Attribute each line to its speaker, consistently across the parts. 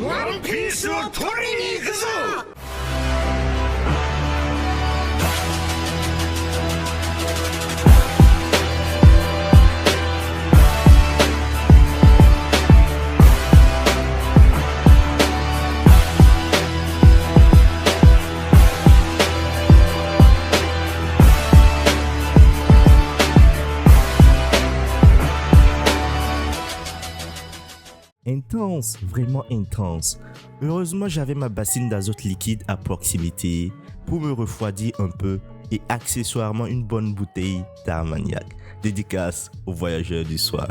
Speaker 1: ワンピースを取りに行くぞ。
Speaker 2: Intense, vraiment intense. Heureusement, j'avais ma bassine d'azote liquide à proximité pour me refroidir un peu et accessoirement une bonne bouteille d'Armagnac. Dédicace aux voyageurs du soir.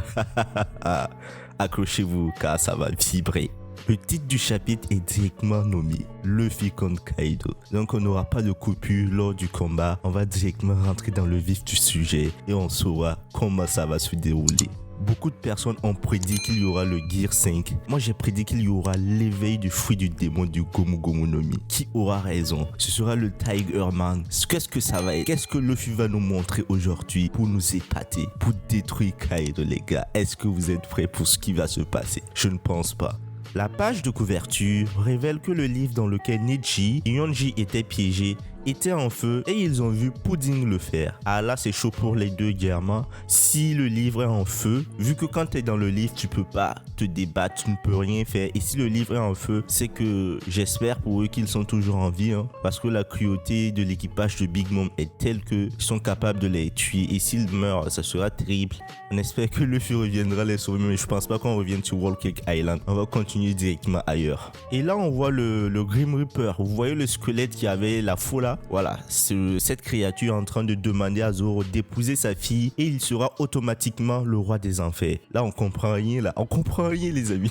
Speaker 2: Accrochez-vous car ça va vibrer. Le titre du chapitre est directement nommé Luffy contre Kaido. Donc on n'aura pas de coupure lors du combat. On va directement rentrer dans le vif du sujet et on saura comment ça va se dérouler. Beaucoup de personnes ont prédit qu'il y aura le Gear 5. Moi, j'ai prédit qu'il y aura l'éveil du fruit du démon du Gomu Gomu no Mi. Qui aura raison? Ce sera le Tiger Man. Qu'est-ce que ça va être? Qu'est-ce que Luffy va nous montrer aujourd'hui pour nous épater, pour détruire Kaido, les gars? Est-ce que vous êtes prêts pour ce qui va se passer? Je ne pense pas. La page de couverture révèle que le livre dans lequel Neji et Yonji étaient piégés était en feu et ils ont vu Pudding le faire. Ah là, c'est chaud pour les deux guermans. Si le livre est en feu, vu que quand tu es dans le livre, tu peux pas te débattre, tu ne peux rien faire. Et si le livre est en feu, c'est que j'espère pour eux qu'ils sont toujours en vie, hein, parce que la cruauté de l'équipage de Big Mom est telle qu'ils sont capables de les tuer. Et s'ils meurent, ça sera terrible. On espère que Luffy reviendra les sauver, mais je pense pas qu'on revienne sur Whole Cake Island. On va continuer directement ailleurs. Et là, on voit le Grim Reaper. Vous voyez le squelette qui avait la foule là? Voilà, c'est cette créature en train de demander à Zoro d'épouser sa fille et il sera automatiquement le roi des enfers. Là, on comprend rien là. On comprend rien, les amis.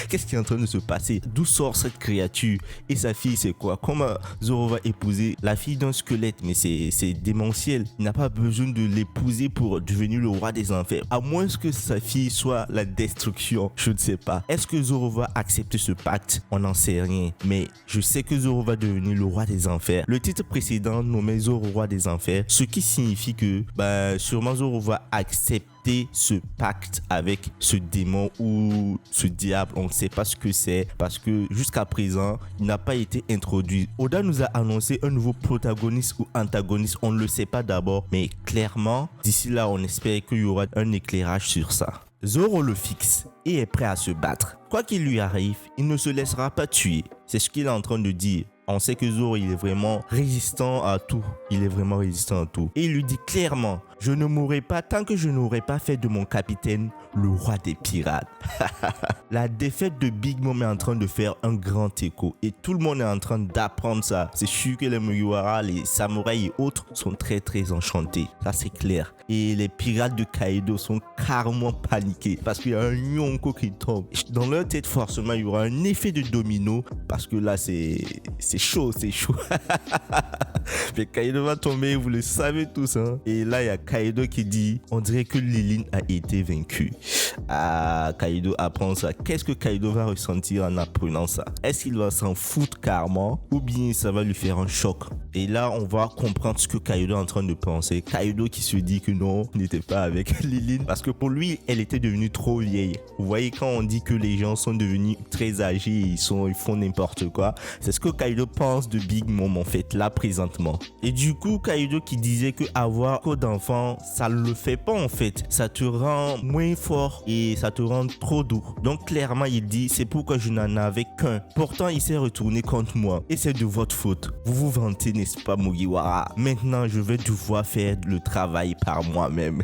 Speaker 2: Qu'est-ce qui est en train de se passer? D'où sort cette créature? Et sa fille, c'est quoi? Comment Zoro va épouser la fille d'un squelette? Mais c'est démentiel. Il n'a pas besoin de l'épouser pour devenir le roi des enfers. À moins que sa fille soit la destruction. Je ne sais pas. Est-ce que Zoro va accepter ce pacte? On n'en sait rien. Mais je sais que Zoro va devenir le roi des enfers. Le titre précédent nommait Zoro roi des enfers, ce qui signifie que sûrement Zoro va accepter ce pacte avec ce démon ou ce diable. On ne sait pas ce que c'est parce que jusqu'à présent il n'a pas été introduit. Oda nous a annoncé un nouveau protagoniste ou antagoniste, on ne le sait pas d'abord, mais clairement d'ici là on espère qu'il y aura un éclairage sur ça. Zoro le fixe et est prêt à se battre. Quoi qu'il lui arrive, il ne se laissera pas tuer. C'est ce qu'il est en train de dire. On sait que Zoro, il est vraiment résistant à tout. Il est vraiment résistant à tout. Et il lui dit clairement, je ne mourrai pas tant que je n'aurai pas fait de mon capitaine le roi des pirates. La défaite de Big Mom est en train de faire un grand écho. Et tout le monde est en train d'apprendre ça. C'est sûr que les Mugiwara, les samouraïs et autres sont très très enchantés. Ça c'est clair. Et les pirates de Kaido sont carrément paniqués. Parce qu'il y a un Yonko qui tombe. Dans leur tête, forcément, il y aura un effet de domino. Parce que là, c'est chaud, c'est chaud. Mais Kaido va tomber, vous le savez tous, hein. Et là, il y a Kaido qui dit, on dirait que Lilin a été vaincu. Ah, Kaido apprend ça. Qu'est-ce que Kaido va ressentir en apprenant ça? Est-ce qu'il va s'en foutre carrément ou bien ça va lui faire un choc? Et là, on va comprendre ce que Kaido est en train de penser. Kaido qui se dit que non, il n'était pas avec Lilin parce que pour lui, elle était devenue trop vieille. Vous voyez, quand on dit que les gens sont devenus très âgés et ils font n'importe quoi, c'est ce que Kaido pense de Big Mom en fait, là présentement. Et du coup, Kaido qui disait que avoir trop d'enfants, ça ne le fait pas en fait. Ça te rend moins fort et ça te rend trop doux. Donc clairement, il dit, c'est pourquoi je n'en avais qu'un. Pourtant, il s'est retourné contre moi. Et c'est de votre faute. Vous vous vantez, n'est-ce pas, Mugiwara? Maintenant, je vais devoir faire le travail par moi-même.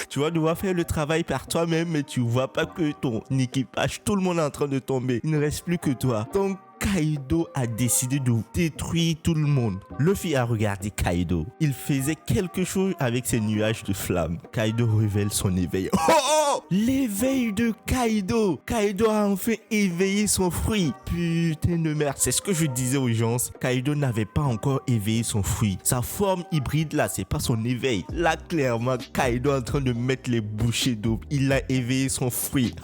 Speaker 2: Tu vas devoir faire le travail par toi-même, mais tu vois pas que ton équipage, tout le monde est en train de tomber. Il ne reste plus que toi. Donc, Kaido a décidé de détruire tout le monde. Luffy a regardé Kaido. Il faisait quelque chose avec ses nuages de flammes. Kaido révèle son éveil. Oh, oh! L'éveil de Kaido. Kaido a enfin éveillé son fruit. Putain de merde. C'est ce que je disais aux gens. Kaido n'avait pas encore éveillé son fruit. Sa forme hybride là, c'est pas son éveil. Là, clairement, Kaido est en train de mettre les bouchées d'eau. Il a éveillé son fruit.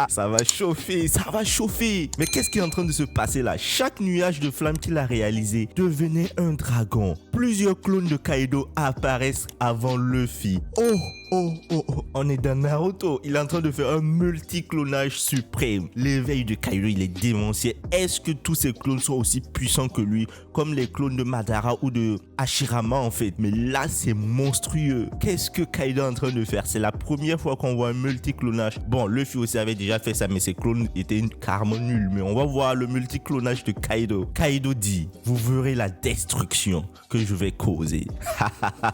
Speaker 2: Ça va chauffer, ça va chauffer. Mais qu'est-ce qui est en train de se passer là? Chaque nuage de flamme qu'il a réalisé devenait un dragon. Plusieurs clones de Kaido apparaissent avant Luffy. Oh, On est dans Naruto. Il est en train de faire un multi-clonage suprême. L'éveil de Kaido, il est démentiel. Est-ce que tous ces clones sont aussi puissants que lui, comme les clones de Madara ou de Hashirama en fait? Mais là, c'est monstrueux. Qu'est-ce que Kaido est en train de faire? C'est la première fois qu'on voit un multi-clonage. Bon, Luffy aussi avait déjà fait ça, mais ses clones étaient carrément nuls. Mais on va voir le multi-clonage de Kaido. Kaido dit, vous verrez la destruction que je vais causer.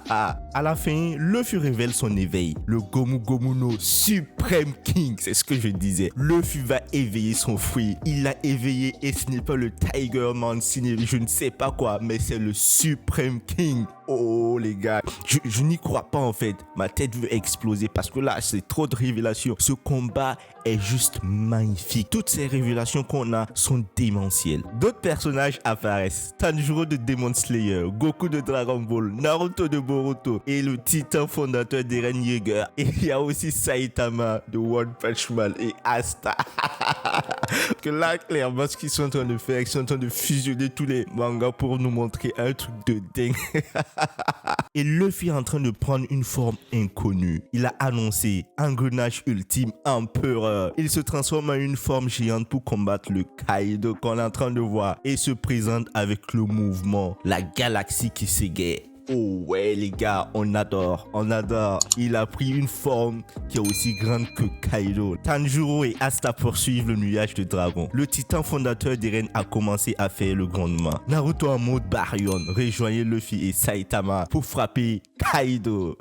Speaker 2: À la fin, Luffy révèle son éveil. Le Gomu Gomu no Supreme King, c'est ce que je disais. Luffy va éveiller son fruit. Il l'a éveillé et ce n'est pas le Tiger Man, je ne sais pas quoi, mais c'est le Supreme King. Oh les gars, je n'y crois pas en fait. Ma tête veut exploser parce que là, c'est trop de révélations. Ce combat est juste magnifique. Toutes ces révélations qu'on a sont démentielles. D'autres personnages apparaissent. Tanjiro de Demon Slayer, Goku de Dragon Ball, Naruto de Boruto et le titan fondateur d'Eren Yeager. Et il y a aussi Saitama de One Punch Man et Asta. Que là, clairement, ce qu'ils sont en train de faire, ils sont en train de fusionner tous les mangas pour nous montrer un truc de dingue. Et Luffy est en train de prendre une forme inconnue. Il a annoncé engrenage ultime empereur. Il se transforme en une forme géante pour combattre le Kaido qu'on est en train de voir et se présente avec le mouvement, la galaxie qui s'égaye. Oh ouais les gars, on adore. Il a pris une forme qui est aussi grande que Kaido. Tanjiro et Asta poursuivent le nuage de dragon. Le titan fondateur d'Eren a commencé à faire le grondement. Naruto en mode Baryon rejoignait Luffy et Saitama pour frapper Kaido.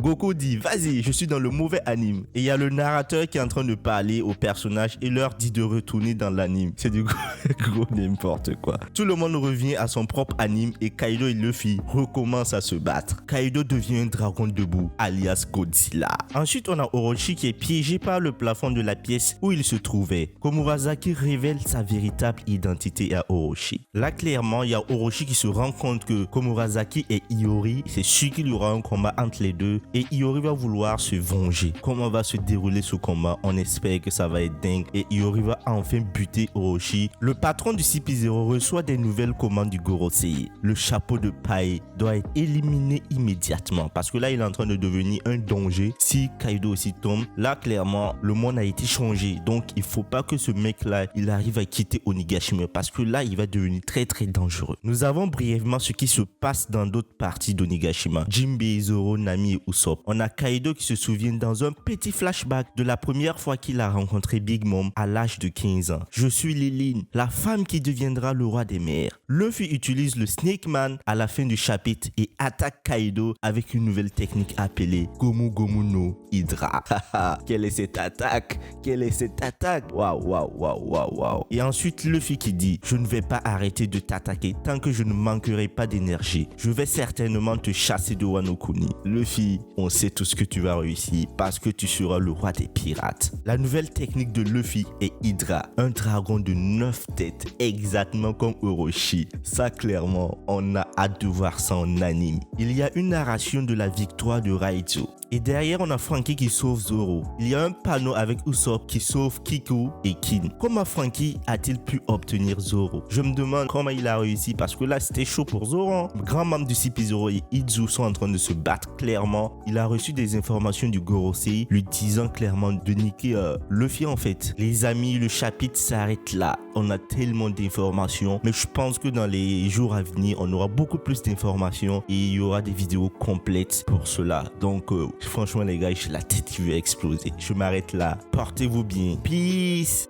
Speaker 2: Goku dit, vas-y, je suis dans le mauvais anime. Et il y a le narrateur qui est en train de parler aux personnages et leur dit de retourner dans l'anime. C'est du gros n'importe quoi. Tout le monde revient à son propre anime et Kaido et Luffy recommence à se battre. Kaido devient un dragon debout, alias Godzilla. Ensuite, on a Orochi qui est piégé par le plafond de la pièce où il se trouvait. Komurasaki révèle sa véritable identité à Orochi. Là, clairement, il y a Orochi qui se rend compte que Komurasaki et Iori, c'est sûr qu'il y aura un combat entre les deux et Iori va vouloir se venger. Comment va se dérouler ce combat? On espère que ça va être dingue et Iori va enfin buter Orochi. Le patron du CP0 reçoit des nouvelles commandes du Gorosei. Le chapeau de paille doit être éliminé immédiatement parce que là il est en train de devenir un danger. Si Kaido aussi tombe, là clairement le monde a été changé, donc il faut pas que ce mec là il arrive à quitter Onigashima parce que là il va devenir très très dangereux. Nous avons brièvement ce qui se passe dans d'autres parties d'Onigashima. Jinbei, Zoro, Nami et Usopp. On a Kaido qui se souvient dans un petit flashback de la première fois qu'il a rencontré Big Mom à l'âge de 15 ans. Je suis Lilin, la femme qui deviendra le roi des mers. Luffy utilise le Snake Man à la fin du chapitre et attaque Kaido avec une nouvelle technique appelée Gomu Gomu no Hydra. Quelle est cette attaque? Waouh. Et ensuite Luffy qui dit, je ne vais pas arrêter de t'attaquer tant que je ne manquerai pas d'énergie. Je vais certainement te chasser de Wano Kuni. Luffy, on sait tout ce que tu vas réussir parce que tu seras le roi des pirates. La nouvelle technique de Luffy est Hydra, un dragon de 9 têtes, exactement comme Orochi. Ça clairement, on a hâte de voir ça en anime. Il y a une narration de la victoire de Raizo. Et derrière, on a Franky qui sauve Zoro. Il y a un panneau avec Usopp qui sauve Kiku et Kin. Comment Franky a-t-il pu obtenir Zoro? Je me demande comment il a réussi parce que là, c'était chaud pour Zoro. Le grand membre du CP0 et Izu sont en train de se battre clairement. Il a reçu des informations du Gorosei lui disant clairement de niquer Luffy en fait. Les amis, le chapitre s'arrête là. On a tellement d'informations, mais je pense que dans les jours à venir, on aura beaucoup plus d'informations et il y aura des vidéos complètes pour cela. Donc, franchement les gars, j'ai la tête qui veut exploser. Je m'arrête là. Portez-vous bien. Peace.